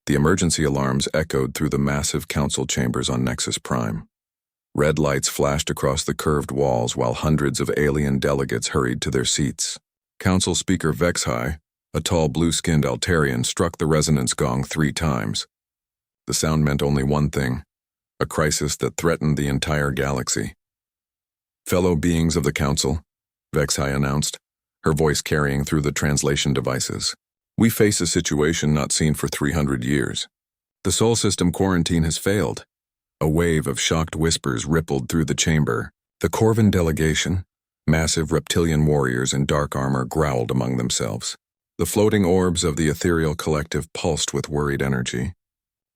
The emergency alarms echoed through the massive council chambers on Nexus Prime. Red lights flashed across the curved walls while hundreds of alien delegates hurried to their seats. Council Speaker Vexhai, a tall blue-skinned Altarian, struck the resonance gong 3 times. The sound meant only one thing: a crisis that threatened the entire galaxy. "Fellow beings of the Council," Vexhai announced, her voice carrying through the translation devices. "We face a situation not seen for 300 years. The Sol System quarantine has failed." A wave of shocked whispers rippled through the chamber. The Corvin delegation, massive reptilian warriors in dark armor, growled among themselves. The floating orbs of the ethereal collective pulsed with worried energy.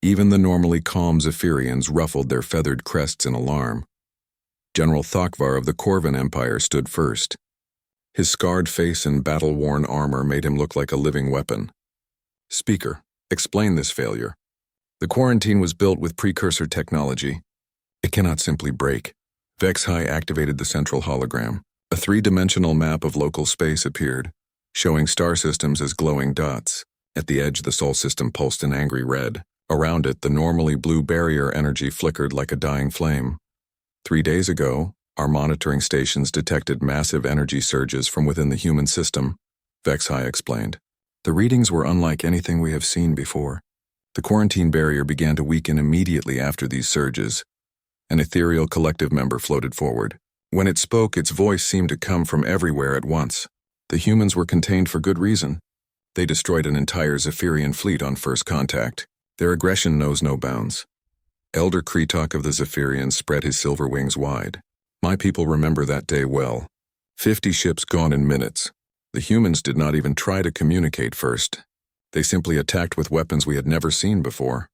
Even the normally calm Zephyrians ruffled their feathered crests in alarm. General Thokvar of the Corvin Empire stood first. His scarred face and battle-worn armor made him look like a living weapon. "Speaker, explain this failure. The quarantine was built with precursor technology. It cannot simply break." Vexhai activated the central hologram. A 3-dimensional map of local space appeared, showing star systems as glowing dots. At the edge, the Sol System pulsed an angry red. Around it, the normally blue barrier energy flickered like a dying flame. 3 days ago, our monitoring stations detected massive energy surges from within the human system, Vexhai explained. The readings were unlike anything we have seen before. The quarantine barrier began to weaken immediately after these surges. An ethereal collective member floated forward. When it spoke, its voice seemed to come from everywhere at once. The humans were contained for good reason. They destroyed an entire Zephyrian fleet on first contact. Their aggression knows no bounds. Elder Kretok of the Zephyrians spread his silver wings wide. My people remember that day well. 50 ships gone in minutes. The humans did not even try to communicate first. They simply attacked with weapons we had never seen before.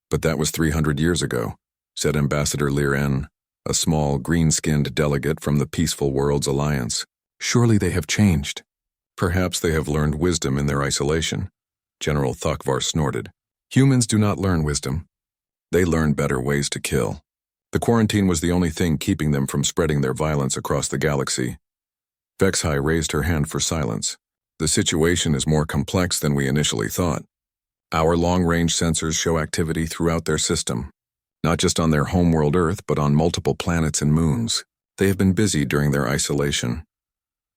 "But that was 300 years ago," said Ambassador Liren, a small, green-skinned delegate from the Peaceful Worlds Alliance. "Surely they have changed." "Perhaps they have learned wisdom in their isolation," General Thokvar snorted. "Humans do not learn wisdom. They learn better ways to kill. The quarantine was the only thing keeping them from spreading their violence across the galaxy." Vexhai raised her hand for silence. "The situation is more complex than we initially thought. Our long-range sensors show activity throughout their system, not just on their homeworld Earth, but on multiple planets and moons. They have been busy during their isolation."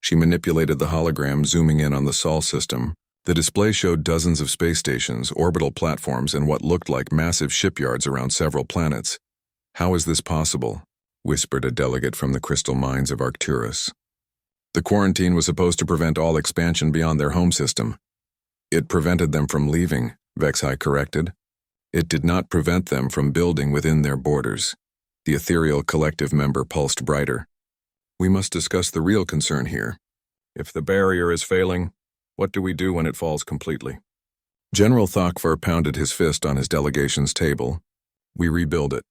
She manipulated the hologram, zooming in on the Sol system. The display showed dozens of space stations, orbital platforms, and what looked like massive shipyards around several planets. "How is this possible?" whispered a delegate from the crystal mines of Arcturus. "The quarantine was supposed to prevent all expansion beyond their home system." "It prevented them from leaving," Vexhai corrected. "It did not prevent them from building within their borders." The ethereal collective member pulsed brighter. "We must discuss the real concern here. If the barrier is failing, what do we do when it falls completely?" General Thokvar pounded his fist on his delegation's table. "We rebuild it.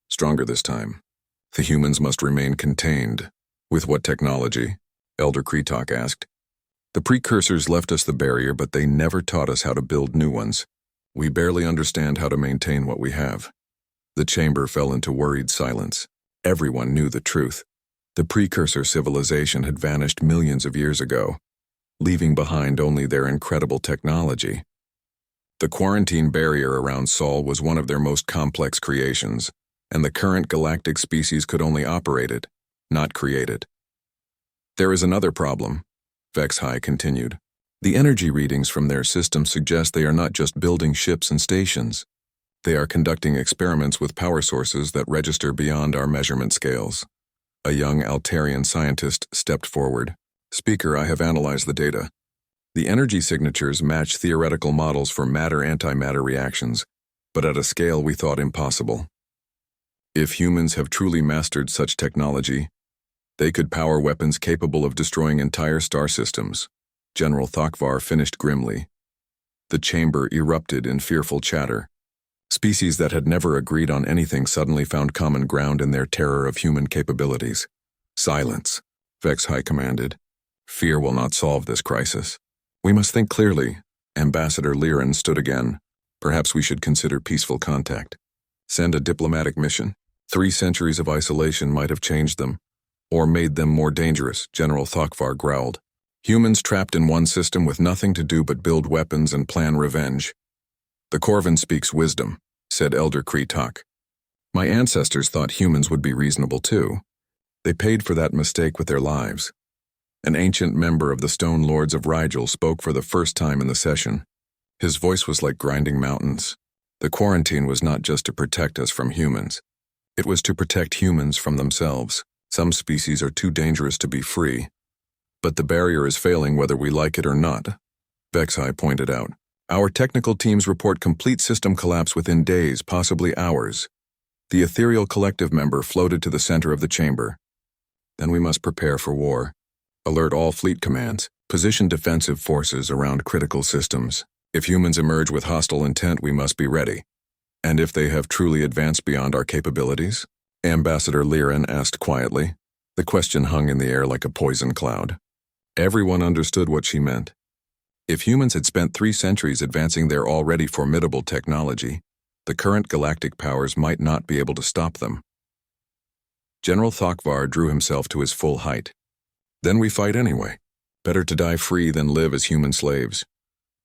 Stronger this time. The humans must remain contained." "With what technology?" Elder Kretok asked. "The precursors left us the barrier, but they never taught us how to build new ones. We barely understand how to maintain what we have." The chamber fell into worried silence. Everyone knew the truth. The precursor civilization had vanished millions of years ago, leaving behind only their incredible technology. The quarantine barrier around Sol was one of their most complex creations, and the current galactic species could only operate it, not create it. "There is another problem," Vexhai continued. "The energy readings from their system suggest they are not just building ships and stations. They are conducting experiments with power sources that register beyond our measurement scales." A young Altarian scientist stepped forward. "Speaker, I have analyzed the data. The energy signatures match theoretical models for matter-antimatter reactions, but at a scale we thought impossible. If humans have truly mastered such technology, they could power weapons capable of destroying entire star systems." General Thokvar finished grimly. The chamber erupted in fearful chatter. Species that had never agreed on anything suddenly found common ground in their terror of human capabilities. "Silence," Vexhai commanded. "Fear will not solve this crisis. We must think clearly." Ambassador Liren stood again. "Perhaps we should consider peaceful contact. Send a diplomatic mission. 3 centuries of isolation might have changed them, or made them more dangerous," General Thokvar growled. "Humans trapped in one system with nothing to do but build weapons and plan revenge. "The Corvin speaks wisdom," said Elder Kreetok. "My ancestors thought humans would be reasonable too. They paid for that mistake with their lives." An ancient member of the Stone Lords of Rigel spoke for the first time in the session. His voice was like grinding mountains. The quarantine was not just to protect us from humans. It was to protect humans from themselves. Some species are too dangerous to be free. But the barrier is failing whether we like it or not, Vexai pointed out. Our technical teams report complete system collapse within days, possibly hours. The ethereal collective member floated to the center of the chamber. Then we must prepare for war. Alert all fleet commands. Position defensive forces around critical systems. If humans emerge with hostile intent, we must be ready. And if they have truly advanced beyond our capabilities? Ambassador Liren asked quietly. The question hung in the air like a poison cloud. Everyone understood what she meant. If humans had spent 3 centuries advancing their already formidable technology, the current galactic powers might not be able to stop them. General Thokvar drew himself to his full height. Then we fight anyway. Better to die free than live as human slaves.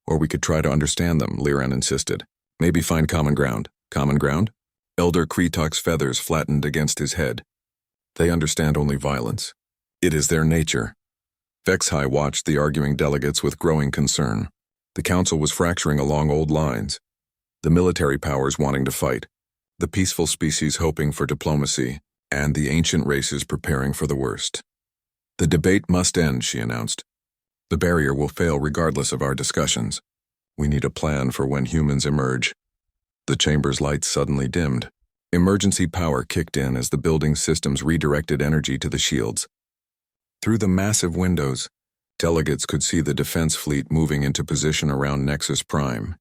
Or we could try to understand them, Liren insisted. Maybe find common ground. Common ground? Elder Kreetok's feathers flattened against his head. They understand only violence. It is their nature. Vexai watched the arguing delegates with growing concern. The council was fracturing along old lines. The military powers wanting to fight, the peaceful species hoping for diplomacy, and the ancient races preparing for the worst. The debate must end, she announced. The barrier will fail regardless of our discussions. We need a plan for when humans emerge. The chamber's lights suddenly dimmed. Emergency power kicked in as the building systems redirected energy to the shields. Through the massive windows, delegates could see the defense fleet moving into position around Nexus Prime.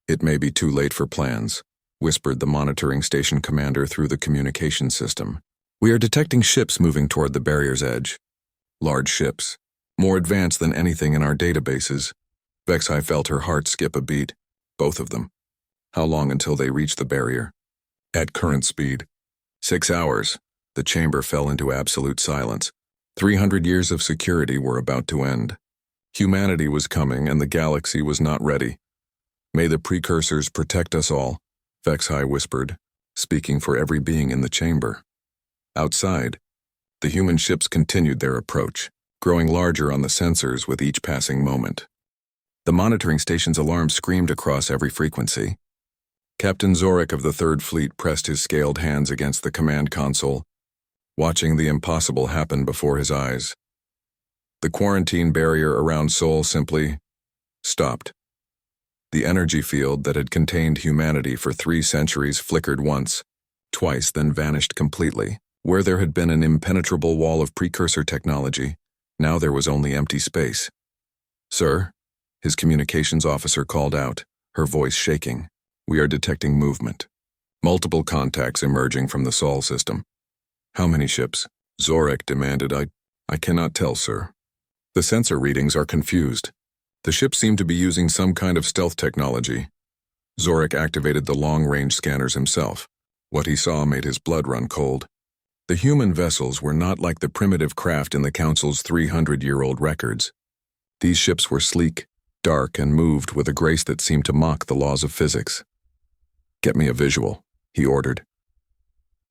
"It may be too late for plans," whispered the monitoring station commander through the communication system. "We are detecting ships moving toward the barrier's edge. Large ships, more advanced than anything in our databases." Vexai felt her heart skip a beat. Both of them. How long until they reach the barrier? At current speed. 6 hours. The chamber fell into absolute silence. 300 years of security were about to end. Humanity was coming and the galaxy was not ready. "May the precursors protect us all," Vexai whispered, speaking for every being in the chamber. Outside, the human ships continued their approach, growing larger on the sensors with each passing moment. The monitoring station's alarm screamed across every frequency. Captain Zorik of the Third Fleet pressed his scaled hands against the command console, watching the impossible happen before his eyes. The quarantine barrier around Sol simply stopped. The energy field that had contained humanity for 3 centuries flickered once, twice, then vanished completely. Where there had been an impenetrable wall of precursor technology, now there was only empty space. "Sir," his communications officer called out, her voice shaking. "We are detecting movement. Multiple contacts emerging from the Sol system." "How many ships?" Zorik demanded. I cannot tell, sir. The sensor readings are confused. The ships seem to be using some kind of stealth technology." Zorik activated the long-range scanners himself. What he saw made his blood run cold. The human vessels were not like the primitive craft in the Council's 300-year-old records. These ships were sleek, dark, and moved with a grace that seemed to mock the laws of physics. "Get me a visual," he ordered.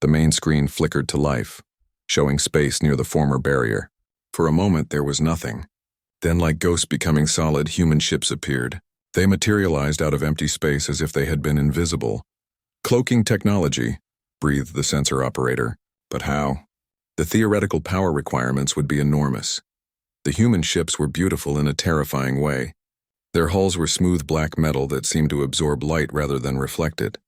The main screen flickered to life, showing space near the former barrier. For a moment there was nothing. Then, like ghosts becoming solid, human ships appeared. They materialized out of empty space as if they had been invisible. "Cloaking technology," breathed the sensor operator. But how? The theoretical power requirements would be enormous. The human ships were beautiful in a terrifying way. Their hulls were smooth black metal that seemed to absorb light rather than reflect it.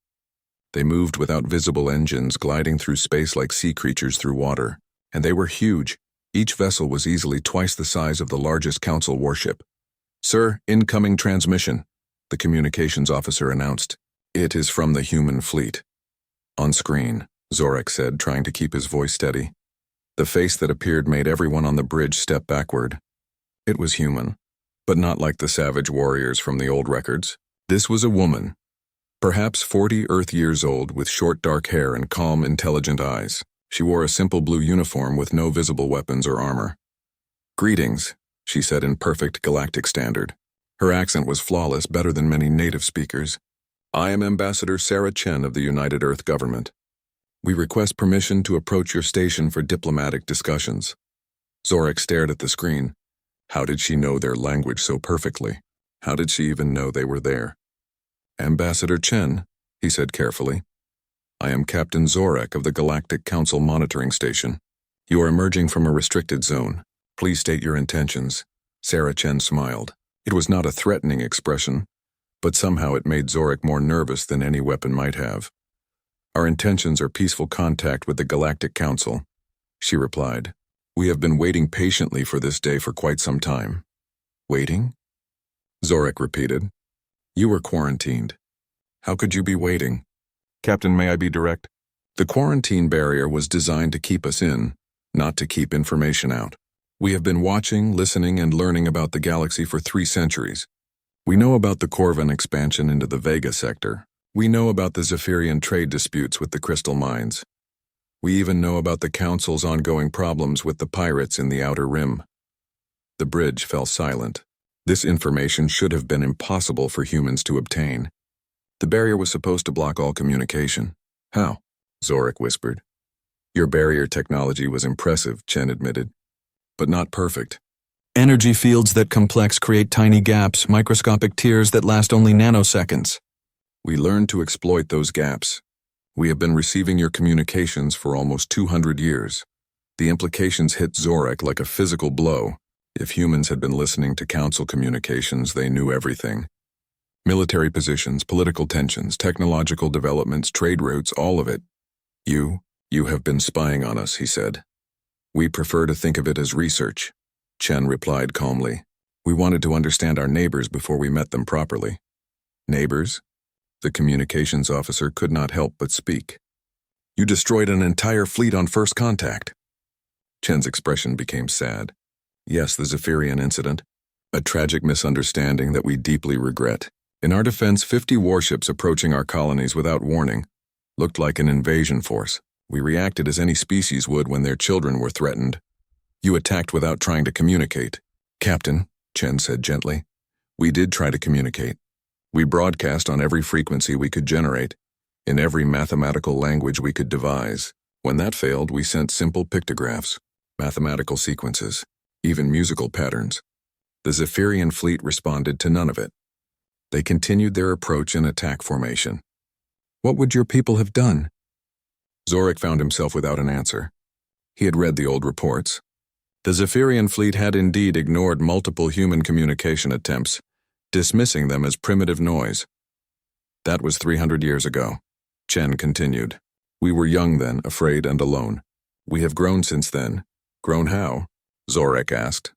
They moved without visible engines, gliding through space like sea creatures through water. And they were huge. Each vessel was easily twice the size of the largest Council warship. "Sir, incoming transmission," the communications officer announced. "It is from the human fleet." "On screen," Zorik said, trying to keep his voice steady. The face that appeared made everyone on the bridge step backward. It was human, but not like the savage warriors from the old records. This was a woman, perhaps 40 Earth years old, with short dark hair and calm, intelligent eyes. She wore a simple blue uniform with no visible weapons or armor. "Greetings," she said in perfect galactic standard. Her accent was flawless, better than many native speakers. I am Ambassador Sarah Chen of the United Earth Government. We request permission to approach your station for diplomatic discussions. Zorak stared at the screen. How did she know their language so perfectly? How did she even know they were there? Ambassador Chen, he said carefully. I am Captain Zorak of the Galactic Council Monitoring Station. You are emerging from a restricted zone. Please state your intentions. Sarah Chen smiled. It was not a threatening expression, but somehow it made Zorak more nervous than any weapon might have. Our intentions are peaceful contact with the Galactic Council, she replied. We have been waiting patiently for this day for quite some time. Waiting? Zorak repeated. You were quarantined. How could you be waiting? Captain, may I be direct? The quarantine barrier was designed to keep us in, not to keep information out. We have been watching, listening, and learning about the galaxy for 3 centuries. We know about the Corvan expansion into the Vega sector. We know about the Zephyrian trade disputes with the crystal mines. We even know about the Council's ongoing problems with the pirates in the Outer Rim. The bridge fell silent. This information should have been impossible for humans to obtain. The barrier was supposed to block all communication. How? Zorak whispered. Your barrier technology was impressive, Chen admitted, but not perfect. Energy fields that complex create tiny gaps, microscopic tears that last only nanoseconds. We learned to exploit those gaps. We have been receiving your communications for almost 200 years. The implications hit Zorak like a physical blow. If humans had been listening to Council communications, they knew everything. Military positions, political tensions, technological developments, trade routes, all of it. You have been spying on us, he said. We prefer to think of it as research, Chen replied calmly. We wanted to understand our neighbors before we met them properly. Neighbors? The communications officer could not help but speak. You destroyed an entire fleet on first contact. Chen's expression became sad. Yes, the Zephyrian incident. A tragic misunderstanding that we deeply regret. In our defense, 50 warships approaching our colonies without warning looked like an invasion force. We reacted as any species would when their children were threatened. You attacked without trying to communicate. Captain, Chen said gently, we did try to communicate. We broadcast on every frequency we could generate, in every mathematical language we could devise. When that failed, we sent simple pictographs, mathematical sequences, even musical patterns. The Zephyrian fleet responded to none of it. They continued their approach in attack formation. What would your people have done? Zorak found himself without an answer. He had read the old reports. The Zephyrian fleet had indeed ignored multiple human communication attempts, dismissing them as primitive noise. That was 300 years ago. Chen continued. We were young then, afraid and alone. We have grown since then. Grown how? Zorak asked.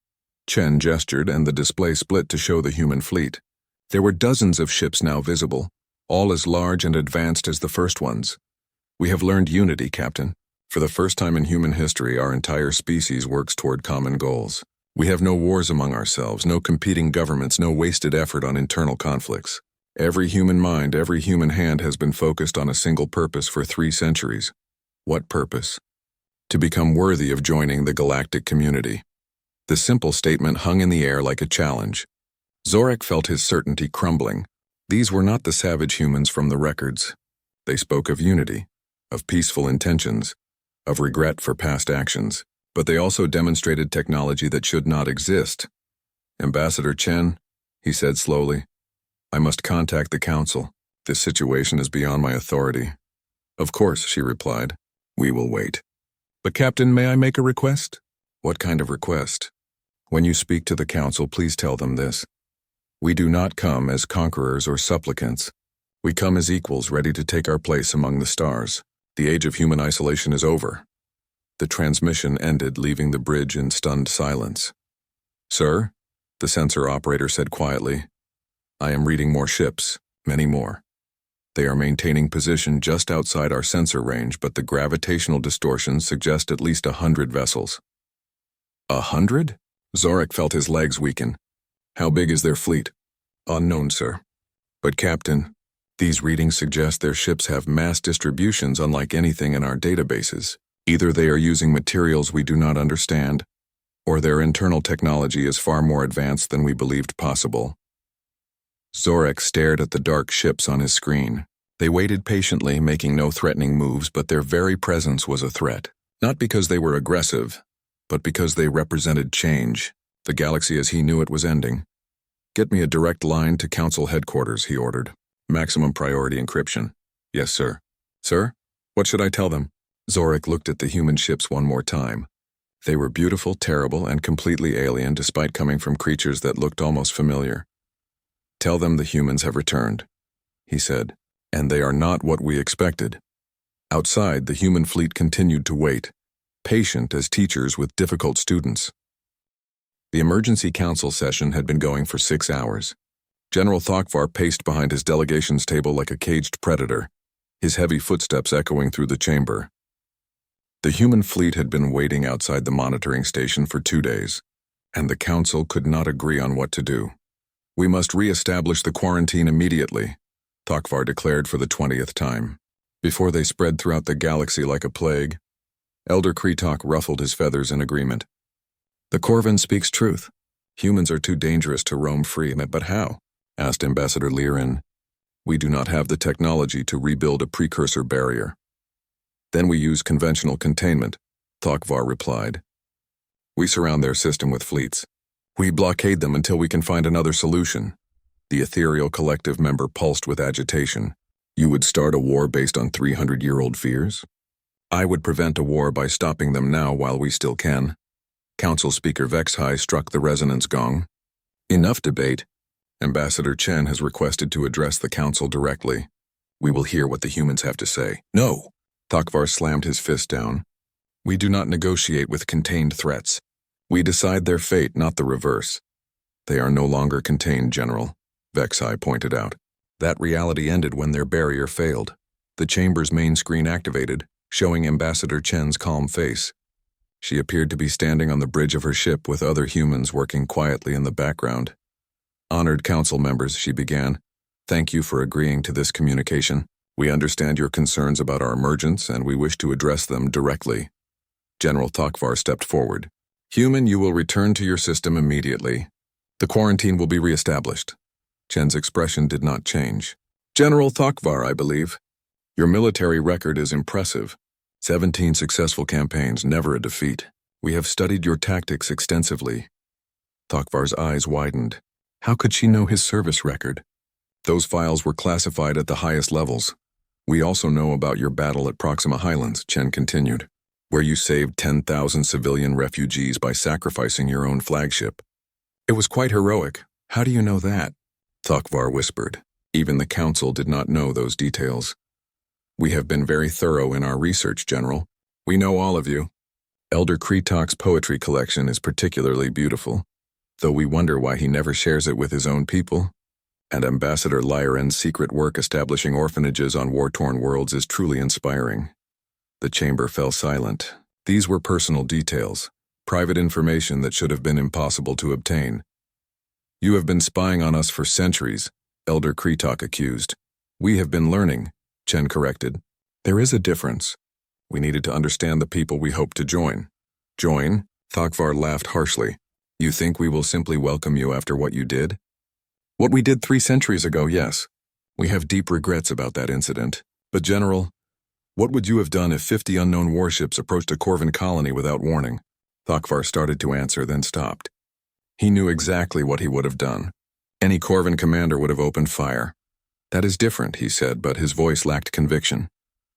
Chen gestured and the display split to show the human fleet. There were dozens of ships now visible, all as large and advanced as the first ones. We have learned unity, Captain. For the first time in human history, our entire species works toward common goals. We have no wars among ourselves, no competing governments, no wasted effort on internal conflicts. Every human mind, every human hand has been focused on a single purpose for 3 centuries. What purpose? To become worthy of joining the galactic community. The simple statement hung in the air like a challenge. Zorak felt his certainty crumbling. These were not the savage humans from the records. They spoke of unity, of peaceful intentions, of regret for past actions, but they also demonstrated technology that should not exist. Ambassador Chen, he said slowly, I must contact the Council. This situation is beyond my authority. Of course, she replied. We will wait. But Captain, may I make a request? What kind of request? When you speak to the Council, please tell them this. We do not come as conquerors or supplicants. We come as equals ready to take our place among the stars. The age of human isolation is over. The transmission ended, leaving the bridge in stunned silence. Sir, the sensor operator said quietly, I am reading more ships, many more. They are maintaining position just outside our sensor range, but the gravitational distortions suggest at least 100 vessels. 100? Zorak felt his legs weaken. How big is their fleet? Unknown, sir. But Captain, these readings suggest their ships have mass distributions unlike anything in our databases. Either they are using materials we do not understand, or their internal technology is far more advanced than we believed possible. Zorek stared at the dark ships on his screen. They waited patiently, making no threatening moves, but their very presence was a threat. Not because they were aggressive, but because they represented change. The galaxy as he knew it was ending. "Get me a direct line to Council headquarters," he ordered. "Maximum priority encryption." "Yes, sir." "Sir? What should I tell them?" Zorek looked at the human ships one more time. They were beautiful, terrible, and completely alien despite coming from creatures that looked almost familiar. "Tell them the humans have returned," he said, "and they are not what we expected." Outside, the human fleet continued to wait, patient as teachers with difficult students. The emergency council session had been going for 6 hours. General Thokvar paced behind his delegation's table like a caged predator, his heavy footsteps echoing through the chamber. The human fleet had been waiting outside the monitoring station for 2 days, and the council could not agree on what to do. "We must re-establish the quarantine immediately," Thokvar declared for the 20th time, before they spread throughout the galaxy like a plague. Elder Kretok ruffled his feathers in agreement. "The Corvin speaks truth. Humans are too dangerous to roam free." "But how?" asked Ambassador Lirin. "We do not have the technology to rebuild a precursor barrier." "Then we use conventional containment," Thokvar replied. "We surround their system with fleets. We blockade them until we can find another solution." The ethereal collective member pulsed with agitation. "You would start a war based on 300-year-old fears?" "I would prevent a war by stopping them now while we still can." Council Speaker Vexhai struck the resonance gong. "Enough debate. Ambassador Chen has requested to address the council directly. We will hear what the humans have to say." "No!" Thokvar slammed his fist down. "We do not negotiate with contained threats. We decide their fate, not the reverse." "They are no longer contained, General," Vexhai pointed out. "That reality ended when their barrier failed." The chamber's main screen activated, showing Ambassador Chen's calm face. She appeared to be standing on the bridge of her ship with other humans working quietly in the background. "Honored council members," she began, "thank you for agreeing to this communication. We understand your concerns about our emergence, and we wish to address them directly." General Thokvar stepped forward. "Human, you will return to your system immediately. The quarantine will be reestablished." Chen's expression did not change. "General Thokvar, I believe. Your military record is impressive. 17 successful campaigns, never a defeat. We have studied your tactics extensively." Thokvar's eyes widened. How could she know his service record? "Those files were classified at the highest levels. We also know about your battle at Proxima Highlands," Chen continued, "where you saved 10,000 civilian refugees by sacrificing your own flagship. It was quite heroic. How do you know that?" Thokvar whispered. Even the council did not know those details. "We have been very thorough in our research, General. We know all of you. Elder Kretok's poetry collection is particularly beautiful, though we wonder why he never shares it with his own people. And Ambassador Lyran's secret work establishing orphanages on war-torn worlds is truly inspiring." The chamber fell silent. These were personal details, private information that should have been impossible to obtain. "You have been spying on us for centuries," Elder Kretok accused. "We have been learning," Chen corrected. "There is a difference. We needed to understand the people we hope to join." "Join?" Thokvar laughed harshly. "You think we will simply welcome you after what you did?" "What we did 3 centuries ago, yes. We have deep regrets about that incident. But General, what would you have done if 50 unknown warships approached a Corvin colony without warning?" Thokvar started to answer, then stopped. He knew exactly what he would have done. Any Corvin commander would have opened fire. "That is different," he said, but his voice lacked conviction.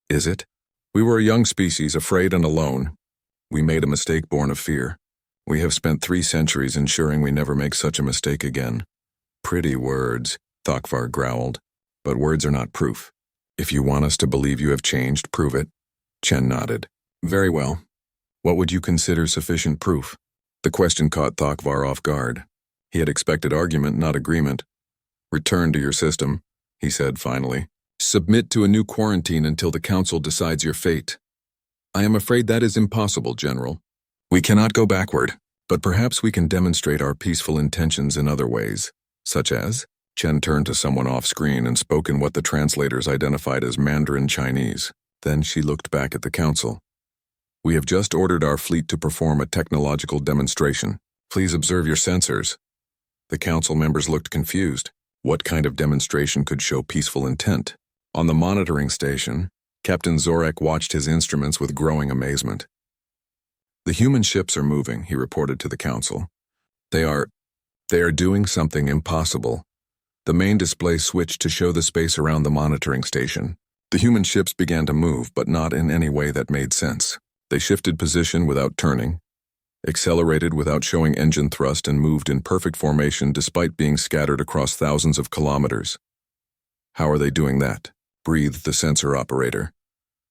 "Is it? We were a young species, afraid and alone. We made a mistake born of fear. We have spent 3 centuries ensuring we never make such a mistake again." "Pretty words," Thokvar growled, "but words are not proof. If you want us to believe you have changed, prove it." Chen nodded. "Very well. What would you consider sufficient proof?" The question caught Thokvar off guard. He had expected argument, not agreement. "Return to your system," he said finally. "Submit to a new quarantine until the council decides your fate." "I am afraid that is impossible, General. We cannot go backward, but perhaps we can demonstrate our peaceful intentions in other ways." "Such as?" Chen turned to someone off-screen and spoke in what the translators identified as Mandarin Chinese. Then she looked back at the council. "We have just ordered our fleet to perform a technological demonstration. Please observe your sensors." The council members looked confused. What kind of demonstration could show peaceful intent? On the monitoring station, Captain Zorek watched his instruments with growing amazement. The human ships are moving, he reported to the council. They are doing something impossible. The main display switched to show the space around the monitoring station. The human ships began to move, but not in any way that made sense. They shifted position without turning, accelerated without showing engine thrust, and moved in perfect formation despite being scattered across thousands of kilometers. How are they doing that? Breathed the sensor operator.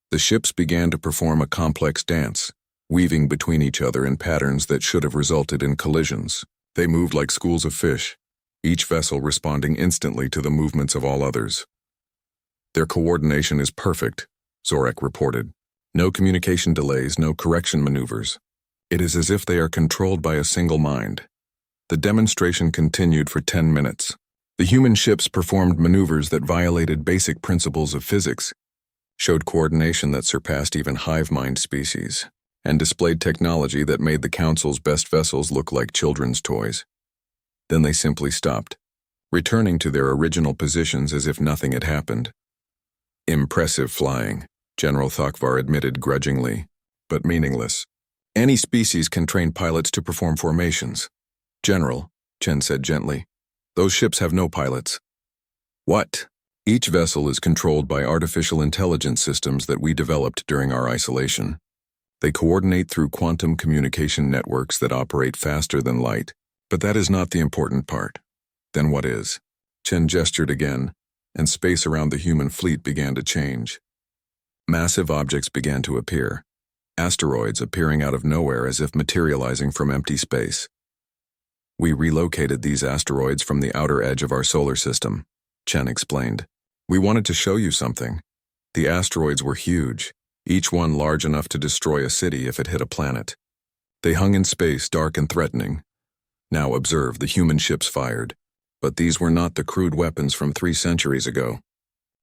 The ships began to perform a complex dance, weaving between each other in patterns that should have resulted in collisions. They moved like schools of fish, each vessel responding instantly to the movements of all others. Their coordination is perfect, Zorek reported. No communication delays, no correction maneuvers. It is as if they are controlled by a single mind. The demonstration continued for 10 minutes. The human ships performed maneuvers that violated basic principles of physics, showed coordination that surpassed even hive mind species, and displayed technology that made the Council's best vessels look like children's toys. Then they simply stopped, returning to their original positions as if nothing had happened. Impressive flying, General Thakvar admitted grudgingly, but meaningless. Any species can train pilots to perform formations. General, Chen said gently, those ships have no pilots. What? Each vessel is controlled by artificial intelligence systems that we developed during our isolation. They coordinate through quantum communication networks that operate faster than light, but that is not the important part. Then what is? Chen gestured again, and space around the human fleet began to change. Massive objects began to appear, asteroids appearing out of nowhere as if materializing from empty space. We relocated these asteroids from the outer edge of our solar system, Chen explained. We wanted to show you something. The asteroids were huge, each one large enough to destroy a city if it hit a planet. They hung in space, dark and threatening. Now observe, the human ships fired. But these were not the crude weapons from 3 centuries ago.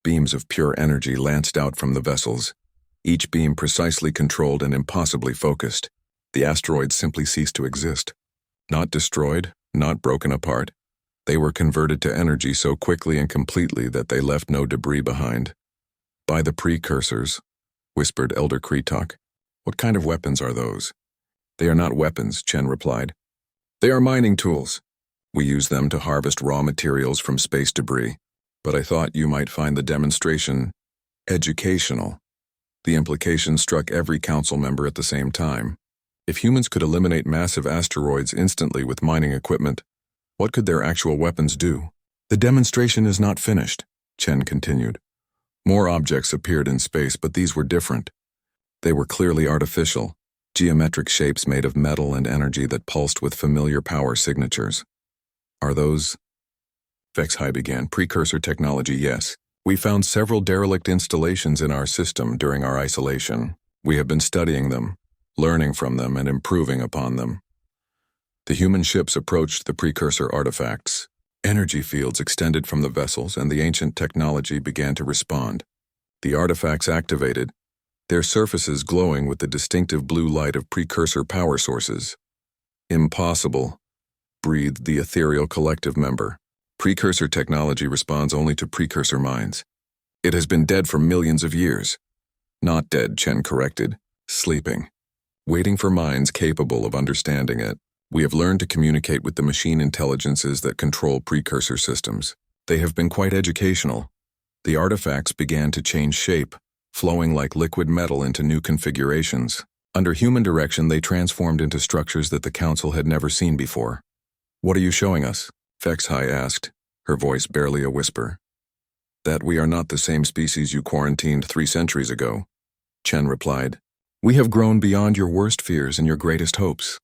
Beams of pure energy lanced out from the vessels, each beam precisely controlled and impossibly focused. The asteroids simply ceased to exist. Not destroyed, not broken apart. They were converted to energy so quickly and completely that they left no debris behind. By the precursors, whispered Elder Kretok. What kind of weapons are those? They are not weapons, Chen replied. They are mining tools. We use them to harvest raw materials from space debris. But I thought you might find the demonstration educational. The implication struck every council member at the same time. If humans could eliminate massive asteroids instantly with mining equipment, what could their actual weapons do? The demonstration is not finished, Chen continued. More objects appeared in space, but these were different. They were clearly artificial, geometric shapes made of metal and energy that pulsed with familiar power signatures. Are those? Vexhai began. Precursor technology, yes. We found several derelict installations in our system during our isolation. We have been studying them, learning from them, and improving upon them. The human ships approached the precursor artifacts. Energy fields extended from the vessels, and the ancient technology began to respond. The artifacts activated, their surfaces glowing with the distinctive blue light of precursor power sources. Impossible, breathed the ethereal collective member. Precursor technology responds only to precursor minds. It has been dead for millions of years. Not dead, Chen corrected. Sleeping. Waiting for minds capable of understanding it. We have learned to communicate with the machine intelligences that control precursor systems. They have been quite educational. The artifacts began to change shape, flowing like liquid metal into new configurations. Under human direction, they transformed into structures that the Council had never seen before. What are you showing us? Vexhai asked, her voice barely a whisper. That we are not the same species you quarantined 3 centuries ago, Chen replied. We have grown beyond your worst fears and your greatest hopes.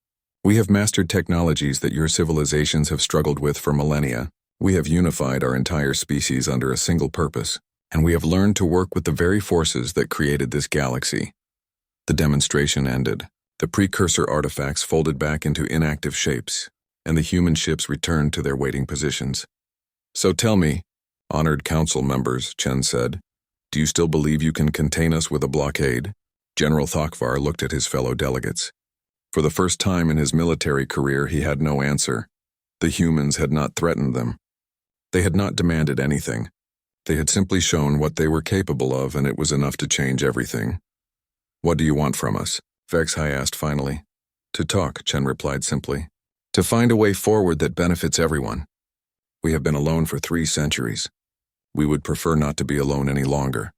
We have mastered technologies that your civilizations have struggled with for millennia. We have unified our entire species under a single purpose, and we have learned to work with the very forces that created this galaxy. The demonstration ended. The precursor artifacts folded back into inactive shapes, and the human ships returned to their waiting positions. So tell me, honored council members, Chen said, do you still believe you can contain us with a blockade? General Thakvar looked at his fellow delegates. For the first time in his military career, he had no answer. The humans had not threatened them. They had not demanded anything. They had simply shown what they were capable of, and it was enough to change everything. "What do you want from us?" Vexhai asked finally. "To talk," Chen replied simply. "To find a way forward that benefits everyone. We have been alone for 3 centuries. We would prefer not to be alone any longer."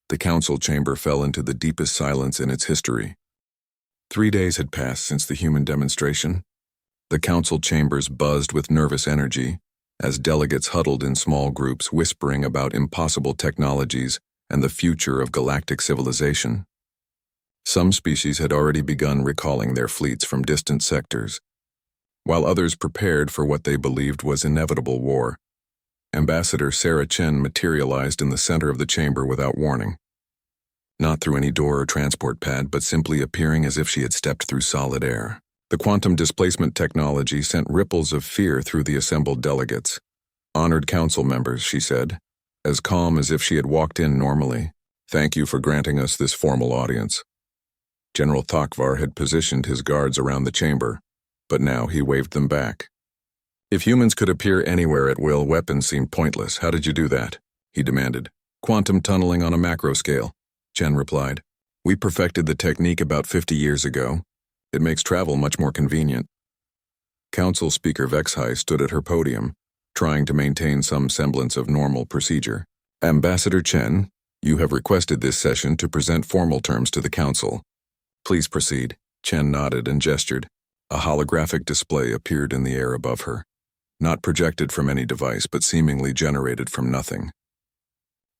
The council chamber fell into the deepest silence in its history. 3 days had passed since the human demonstration. The council chambers buzzed with nervous energy as delegates huddled in small groups whispering about impossible technologies and the future of galactic civilization. Some species had already begun recalling their fleets from distant sectors, while others prepared for what they believed was inevitable war. Ambassador Sarah Chen materialized in the center of the chamber without warning. Not through any door or transport pad, but simply appearing as if she had stepped through solid air. The quantum displacement technology sent ripples of fear through the assembled delegates. "Honored council members," she said, as calm as if she had walked in normally. "Thank you for granting us this formal audience." General Thakvar had positioned his guards around the chamber, but now he waved them back. "If humans could appear anywhere at will, weapons seemed pointless. How did you do that?" he demanded. "Quantum tunneling on a macro scale," Chen replied. "We perfected the technique about 50 years ago. It makes travel much more convenient." Council Speaker Vexhai stood at her podium, trying to maintain some semblance of normal procedure. "Ambassador Chen, you have requested this session to present formal terms to the council. Please proceed." Chen nodded and gestured. A holographic display appeared in the air above her, not projected from any device but seemingly generated from nothing.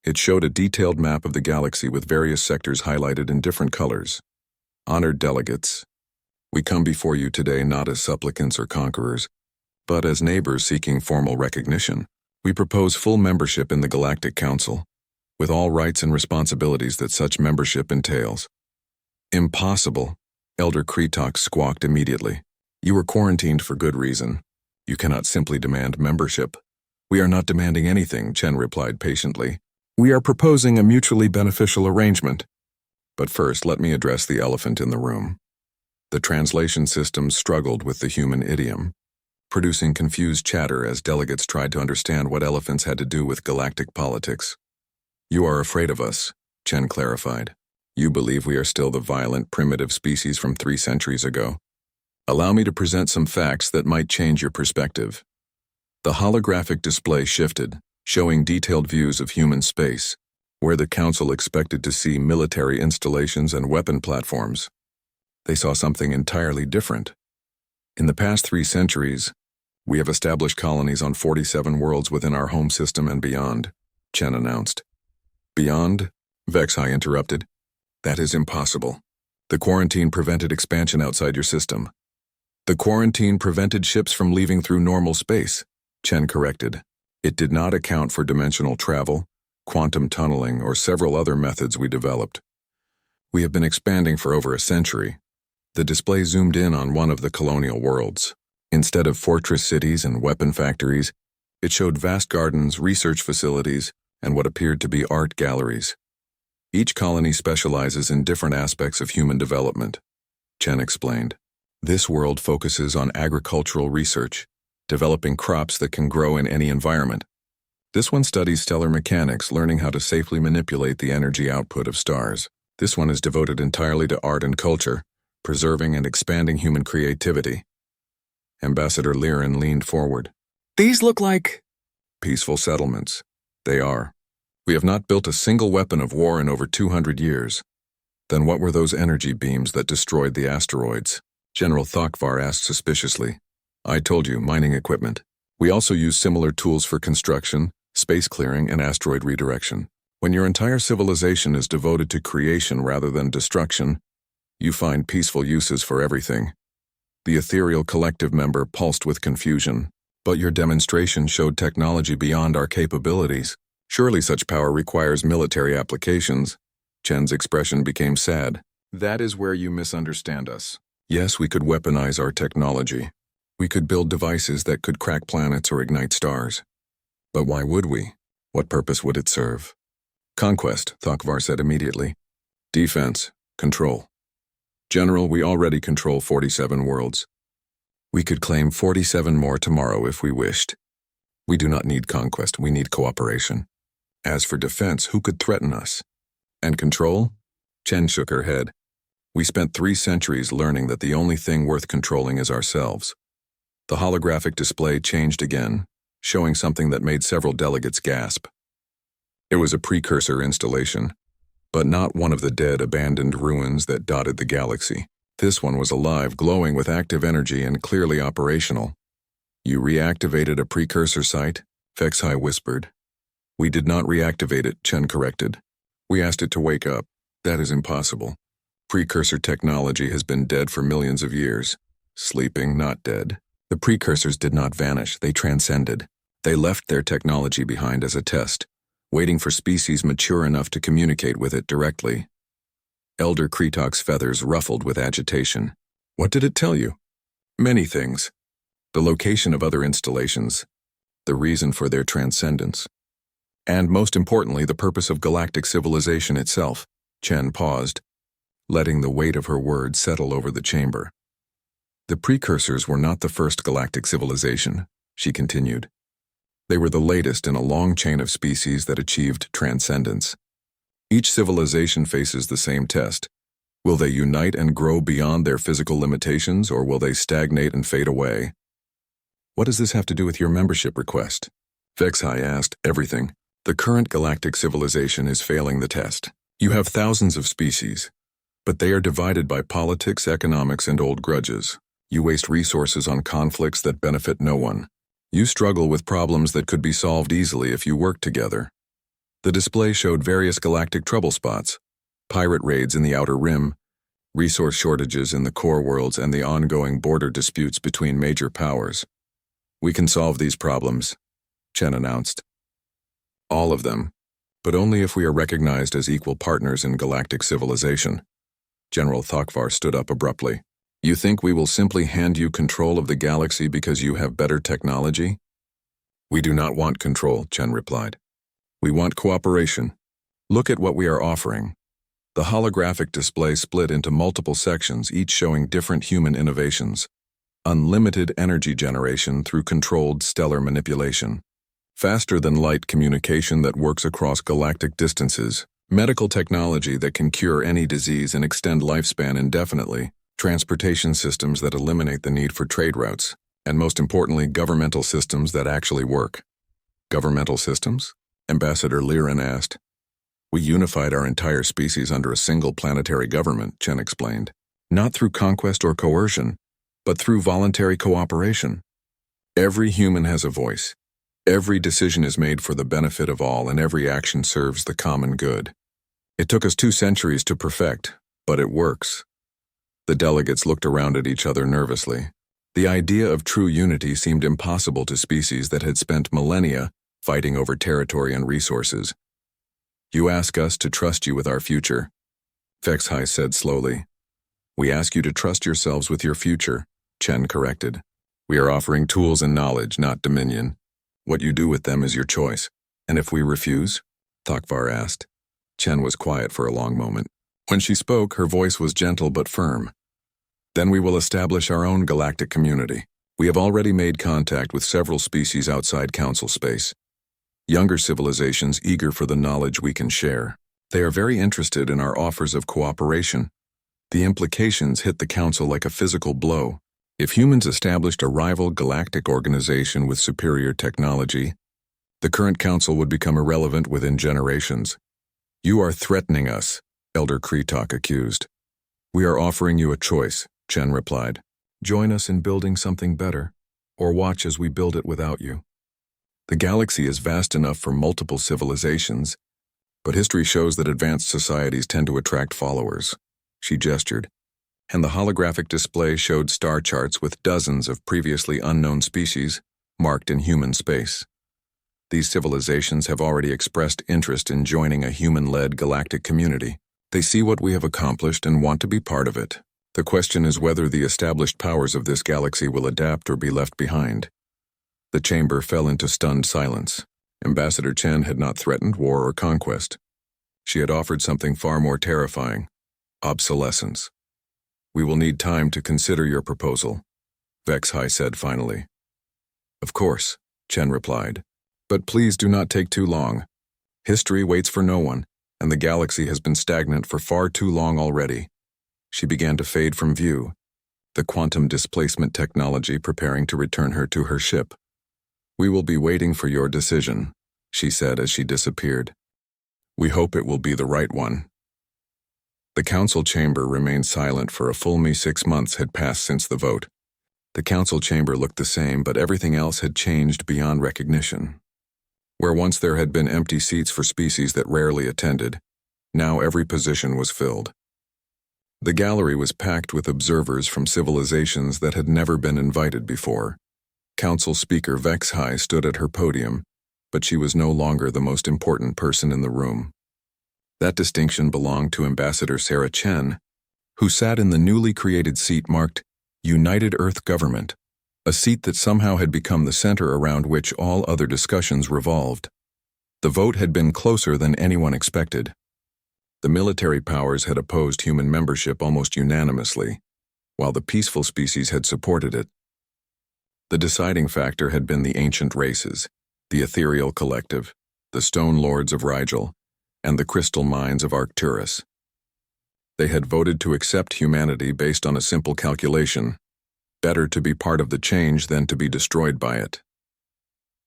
It showed a detailed map of the galaxy with various sectors highlighted in different colors. "Honored delegates, we come before you today not as supplicants or conquerors, but as neighbors seeking formal recognition. We propose full membership in the Galactic Council, with all rights and responsibilities that such membership entails." "Impossible," Elder Kretok squawked immediately. "You were quarantined for good reason. You cannot simply demand membership." "We are not demanding anything," Chen replied patiently. "We are proposing a mutually beneficial arrangement. But first, let me address the elephant in the room." The translation system struggled with the human idiom, producing confused chatter as delegates tried to understand what elephants had to do with galactic politics. "You are afraid of us," Chen clarified. "You believe we are still the violent, primitive species from 3 centuries ago. Allow me to present some facts that might change your perspective." The holographic display shifted, showing detailed views of human space, where the council expected to see military installations and weapon platforms. They saw something entirely different. "In the past 3 centuries, we have established colonies on 47 worlds within our home system and beyond," Chen announced. "Beyond?" Vexhai interrupted. "That is impossible. The quarantine prevented expansion outside your system." "The quarantine prevented ships from leaving through normal space," Chen corrected. "It did not account for dimensional travel, quantum tunneling, or several other methods we developed. We have been expanding for over a century." The display zoomed in on one of the colonial worlds. Instead of fortress cities and weapon factories, it showed vast gardens, research facilities, and what appeared to be art galleries. Each colony specializes in different aspects of human development, Chen explained. This world focuses on agricultural research, developing crops that can grow in any environment. This one studies stellar mechanics, learning how to safely manipulate the energy output of stars. This one is devoted entirely to art and culture, preserving and expanding human creativity. Ambassador Liren leaned forward. "These look like peaceful settlements." "They are. We have not built a single weapon of war in over 200 years. Then what were those energy beams that destroyed the asteroids?" General Thakvar asked suspiciously. "I told you, mining equipment. We also use similar tools for construction, space clearing, and asteroid redirection. When your entire civilization is devoted to creation rather than destruction, you find peaceful uses for everything." The ethereal collective member pulsed with confusion. "But your demonstration showed technology beyond our capabilities. Surely such power requires military applications." Chen's expression became sad. "That is where you misunderstand us. Yes, we could weaponize our technology. We could build devices that could crack planets or ignite stars. But why would we? What purpose would it serve?" "Conquest," Thakvar said immediately. "Defense. Control. General, we already control 47 worlds. We could claim 47 more tomorrow if we wished." We do not need conquest, we need cooperation. As for defense, who could threaten us? And control? Chen shook her head. We spent 3 centuries learning that the only thing worth controlling is ourselves. The holographic display changed again, showing something that made several delegates gasp. It was a precursor installation, but not one of the dead, abandoned ruins that dotted the galaxy. This one was alive, glowing with active energy and clearly operational. You reactivated a precursor site? Vexhai whispered. We did not reactivate it, Chen corrected. We asked it to wake up. That is impossible. Precursor technology has been dead for millions of years. Sleeping, not dead. The precursors did not vanish, they transcended. They left their technology behind as a test, waiting for species mature enough to communicate with it directly. Elder Kretok's feathers ruffled with agitation. What did it tell you? Many things. The location of other installations, the reason for their transcendence, and most importantly, the purpose of galactic civilization itself. Chen paused, letting the weight of her words settle over the chamber. The precursors were not the first galactic civilization, she continued. They were the latest in a long chain of species that achieved transcendence. Each civilization faces the same test. Will they unite and grow beyond their physical limitations, or will they stagnate and fade away? What does this have to do with your membership request? Vexhai asked. Everything. The current galactic civilization is failing the test. You have thousands of species, but they are divided by politics, economics, and old grudges. You waste resources on conflicts that benefit no one. You struggle with problems that could be solved easily if you work together. The display showed various galactic trouble spots, pirate raids in the Outer Rim, resource shortages in the core worlds, and the ongoing border disputes between major powers. We can solve these problems, Chen announced. All of them, but only if we are recognized as equal partners in galactic civilization. General Thokvar stood up abruptly. You think we will simply hand you control of the galaxy because you have better technology? We do not want control, Chen replied. We want cooperation. Look at what we are offering. The holographic display split into multiple sections, each showing different human innovations. Unlimited energy generation through controlled stellar manipulation. Faster-than-light communication that works across galactic distances. Medical technology that can cure any disease and extend lifespan indefinitely. Transportation systems that eliminate the need for trade routes. And most importantly, governmental systems that actually work. Governmental systems? Ambassador Liren asked. We unified our entire species under a single planetary government, Chen explained. Not through conquest or coercion, but through voluntary cooperation. Every human has a voice. Every decision is made for the benefit of all, and every action serves the common good. It took us 2 centuries to perfect, but it works. The delegates looked around at each other nervously. The idea of true unity seemed impossible to species that had spent millennia fighting over territory and resources. You ask us to trust you with our future, Vexhai said slowly. We ask you to trust yourselves with your future, Chen corrected. We are offering tools and knowledge, not dominion. What you do with them is your choice. And if we refuse? Thokvar asked. Chen was quiet for a long moment. When she spoke, her voice was gentle but firm. Then we will establish our own galactic community. We have already made contact with several species outside Council space. Younger civilizations eager for the knowledge we can share. They are very interested in our offers of cooperation. The implications hit the Council like a physical blow. If humans established a rival galactic organization with superior technology, the current Council would become irrelevant within generations. You are threatening us, Elder Kretok accused. We are offering you a choice, Chen replied. Join us in building something better, or watch as we build it without you. The galaxy is vast enough for multiple civilizations, but history shows that advanced societies tend to attract followers. She gestured, and the holographic display showed star charts with dozens of previously unknown species marked in human space. These civilizations have already expressed interest in joining a human-led galactic community. They see what we have accomplished and want to be part of it. The question is whether the established powers of this galaxy will adapt or be left behind. The chamber fell into stunned silence. Ambassador Chen had not threatened war or conquest. She had offered something far more terrifying: obsolescence. We will need time to consider your proposal, Vexhai said finally. Of course, Chen replied. But please do not take too long. History waits for no one, and the galaxy has been stagnant for far too long already. She began to fade from view, the quantum displacement technology preparing to return her to her ship. We will be waiting for your decision, she said as she disappeared. We hope it will be the right one. The council chamber remained silent for a full 6 months had passed since the vote. The council chamber looked the same, but everything else had changed beyond recognition. Where once there had been empty seats for species that rarely attended, now every position was filled. The gallery was packed with observers from civilizations that had never been invited before. Council Speaker HFY stood at her podium, but she was no longer the most important person in the room. That distinction belonged to Ambassador Sarah Chen, who sat in the newly created seat marked United Earth Government, a seat that somehow had become the center around which all other discussions revolved. The vote had been closer than anyone expected. The military powers had opposed human membership almost unanimously, while the peaceful species had supported it. The deciding factor had been the ancient races, the ethereal collective, the stone lords of Rigel, and the crystal mines of Arcturus. They had voted to accept humanity based on a simple calculation: better to be part of the change than to be destroyed by it.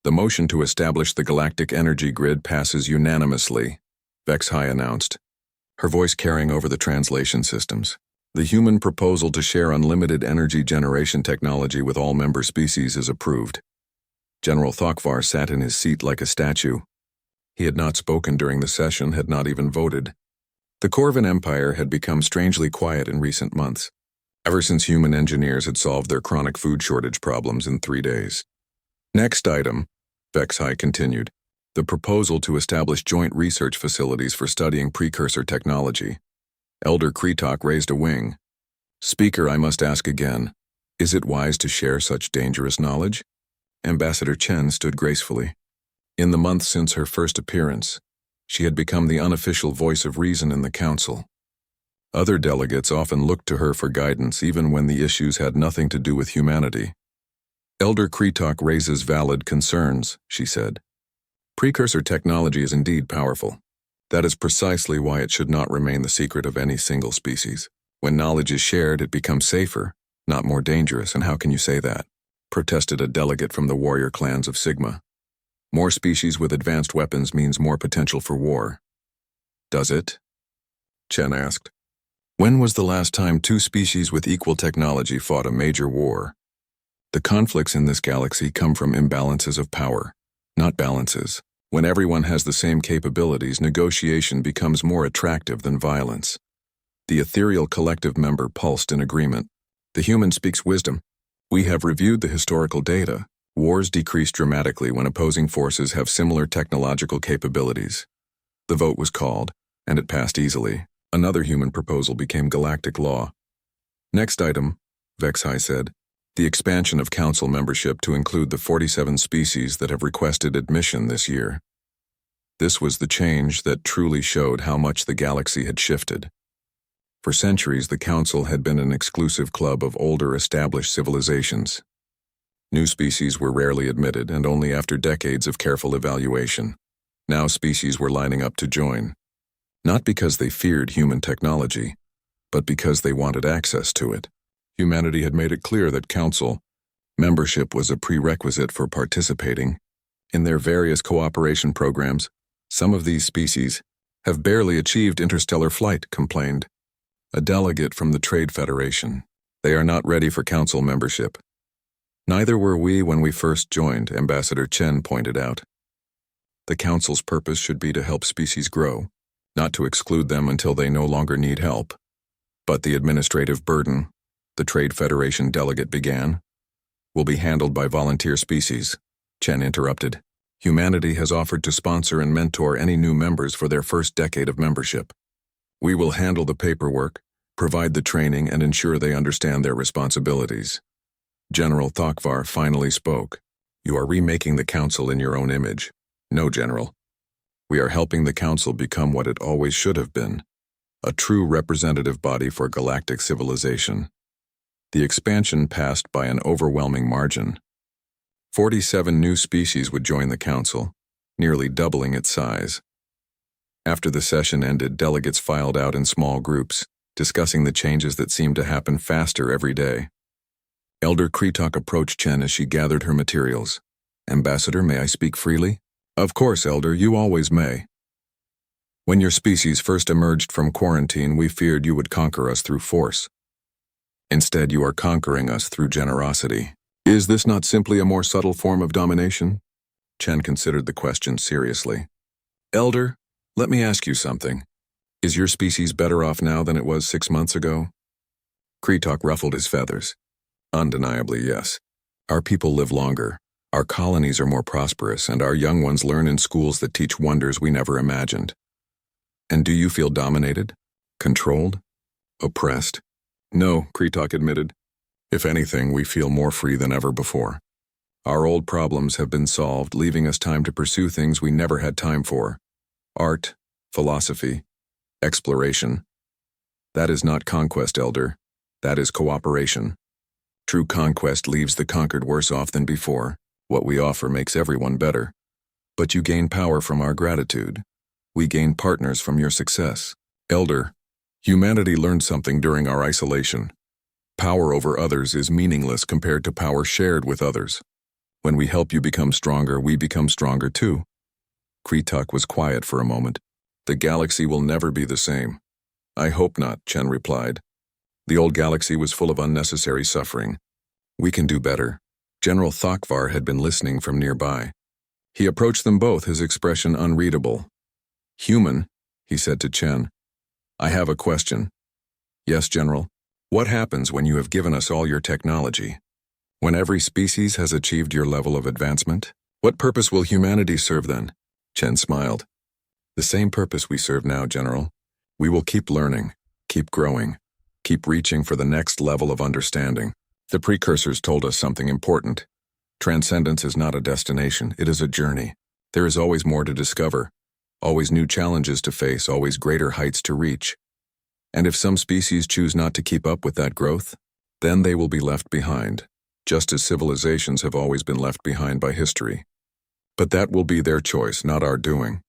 The motion to establish the galactic energy grid passes unanimously, HFY announced, her voice carrying over the translation systems. The human proposal to share unlimited energy generation technology with all member species is approved. General Thokvar sat in his seat like a statue. He had not spoken during the session, had not even voted. The Corvin Empire had become strangely quiet in recent months, ever since human engineers had solved their chronic food shortage problems in 3 days. Next item, HFY continued, the proposal to establish joint research facilities for studying precursor technology. Elder Kretok raised a wing. Speaker, I must ask again, is it wise to share such dangerous knowledge? Ambassador Chen stood gracefully. In the months since her first appearance, she had become the unofficial voice of reason in the council. Other delegates often looked to her for guidance even when the issues had nothing to do with humanity. Elder Kretok raises valid concerns, she said. Precursor technology is indeed powerful. That is precisely why it should not remain the secret of any single species. When knowledge is shared, it becomes safer, not more dangerous, and how can you say that? Protested a delegate from the warrior clans of Sigma. More species with advanced weapons means more potential for war. Does it? Chen asked. When was the last time 2 species with equal technology fought a major war? The conflicts in this galaxy come from imbalances of power, not balances. When everyone has the same capabilities, negotiation becomes more attractive than violence. The ethereal collective member pulsed in agreement. The human speaks wisdom. We have reviewed the historical data. Wars decrease dramatically when opposing forces have similar technological capabilities. The vote was called, and it passed easily. Another human proposal became galactic law. Next item, HFY said, the expansion of council membership to include the 47 species that have requested admission this year. This was the change that truly showed how much the galaxy had shifted. For centuries, the council had been an exclusive club of older, established civilizations. New species were rarely admitted, and only after decades of careful evaluation. Now species were lining up to join. Not because they feared human technology, but because they wanted access to it. Humanity had made it clear that council membership was a prerequisite for participating. In their various cooperation programs, some of these species have barely achieved interstellar flight, complained a delegate from the Trade Federation. They are not ready for council membership. Neither were we when we first joined, Ambassador Chen pointed out. The council's purpose should be to help species grow, not to exclude them until they no longer need help. But the administrative burden, the Trade Federation delegate began, will be handled by volunteer species, Chen interrupted. Humanity has offered to sponsor and mentor any new members for their first decade of membership. We will handle the paperwork, provide the training, and ensure they understand their responsibilities. General Thokvar finally spoke. You are remaking the council in your own image. No, General. We are helping the council become what it always should have been, a true representative body for galactic civilization. The expansion passed by an overwhelming margin. 47 new species would join the council, nearly doubling its size. After the session ended, delegates filed out in small groups, discussing the changes that seemed to happen faster every day. Elder Kretok approached Chen as she gathered her materials. "Ambassador, may I speak freely?" "Of course, Elder, you always may. When your species first emerged from quarantine, we feared you would conquer us through force. Instead, you are conquering us through generosity. Is this not simply a more subtle form of domination?" Chen considered the question seriously. "Elder, let me ask you something. Is your species better off now than it was 6 months ago?" Kretok ruffled his feathers. "Undeniably, yes. Our people live longer, our colonies are more prosperous, and our young ones learn in schools that teach wonders we never imagined. And do you feel dominated? Controlled? Oppressed?" "No," Kretok admitted. "If anything, we feel more free than ever before. Our old problems have been solved, leaving us time to pursue things we never had time for. Art, philosophy, exploration. That is not conquest, Elder. That is cooperation. True conquest leaves the conquered worse off than before. What we offer makes everyone better. But you gain power from our gratitude. We gain partners from your success. Elder, humanity learned something during our isolation. Power over others is meaningless compared to power shared with others. When we help you become stronger, we become stronger too." Kretok was quiet for a moment. "The galaxy will never be the same." "I hope not," Chen replied. "The old galaxy was full of unnecessary suffering. We can do better." General Thokvar had been listening from nearby. He approached them both, his expression unreadable. "Human," he said to Chen, "I have a question." "Yes, General. What happens when you have given us all your technology? When every species has achieved your level of advancement? What purpose will humanity serve then?" Chen smiled. "The same purpose we serve now, General. We will keep learning, keep growing, keep reaching for the next level of understanding. The precursors told us something important. Transcendence is not a destination, it is a journey. There is always more to discover, always new challenges to face, always greater heights to reach. And if some species choose not to keep up with that growth, then they will be left behind, just as civilizations have always been left behind by history. But that will be their choice, not our doing."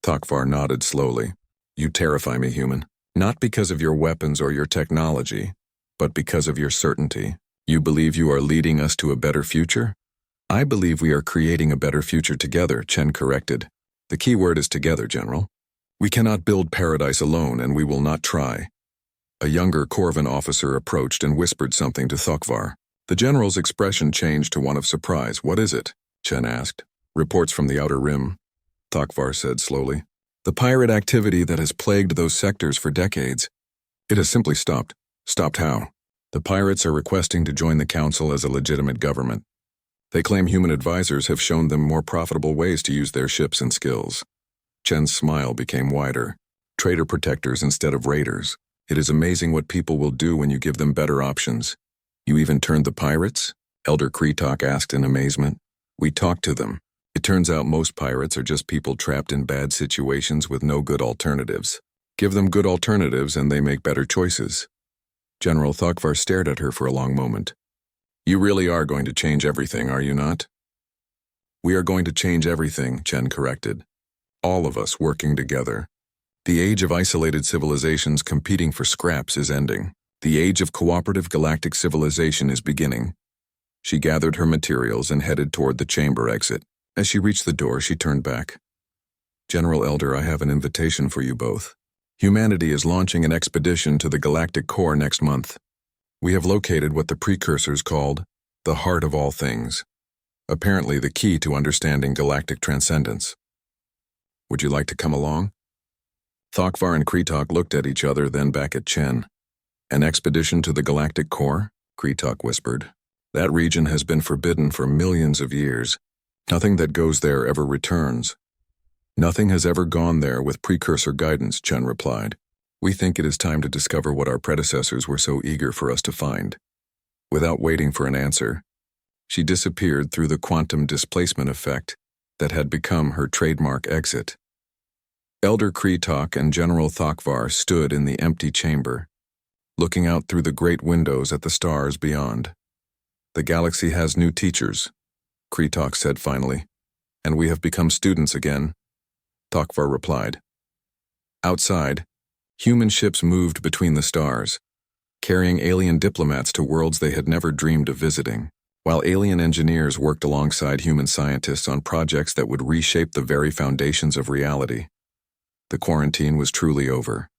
Thokvar nodded slowly. "You terrify me, human. Not because of your weapons or your technology, but because of your certainty. You believe you are leading us to a better future?" "I believe we are creating a better future together," Chen corrected. "The key word is together, General. We cannot build paradise alone, and we will not try." A younger Corvan officer approached and whispered something to Thokvar. The general's expression changed to one of surprise. "What is it?" Chen asked. "Reports from the Outer Rim," Thokvar said slowly. "The pirate activity that has plagued those sectors for decades. It has simply stopped." "Stopped how?" "The pirates are requesting to join the council as a legitimate government. They claim human advisors have shown them more profitable ways to use their ships and skills." Chen's smile became wider. "Trader protectors instead of raiders. It is amazing what people will do when you give them better options." "You even turned the pirates?" Elder Kretok asked in amazement. "We talked to them. It turns out most pirates are just people trapped in bad situations with no good alternatives. Give them good alternatives and they make better choices." General Thokvar stared at her for a long moment. "You really are going to change everything, are you not?" "We are going to change everything," Chen corrected. "All of us working together. The age of isolated civilizations competing for scraps is ending. The age of cooperative galactic civilization is beginning." She gathered her materials and headed toward the chamber exit. As she reached the door, she turned back. "General Elder, I have an invitation for you both. Humanity is launching an expedition to the galactic core next month. We have located what the precursors called the heart of all things, apparently the key to understanding galactic transcendence. Would you like to come along?" Thokvar and Kretok looked at each other, then back at Chen. "An expedition to the galactic core?" Kretok whispered. "That region has been forbidden for millions of years. Nothing that goes there ever returns." "Nothing has ever gone there with precursor guidance," Chen replied. "We think it is time to discover what our predecessors were so eager for us to find." Without waiting for an answer, she disappeared through the quantum displacement effect that had become her trademark exit. Elder Kretok and General Thokvar stood in the empty chamber, looking out through the great windows at the stars beyond. The galaxy has new teachers, Kritok said finally. And we have become students again, Thokvar replied. Outside, human ships moved between the stars, carrying alien diplomats to worlds they had never dreamed of visiting, while alien engineers worked alongside human scientists on projects that would reshape the very foundations of reality. The quarantine was truly over,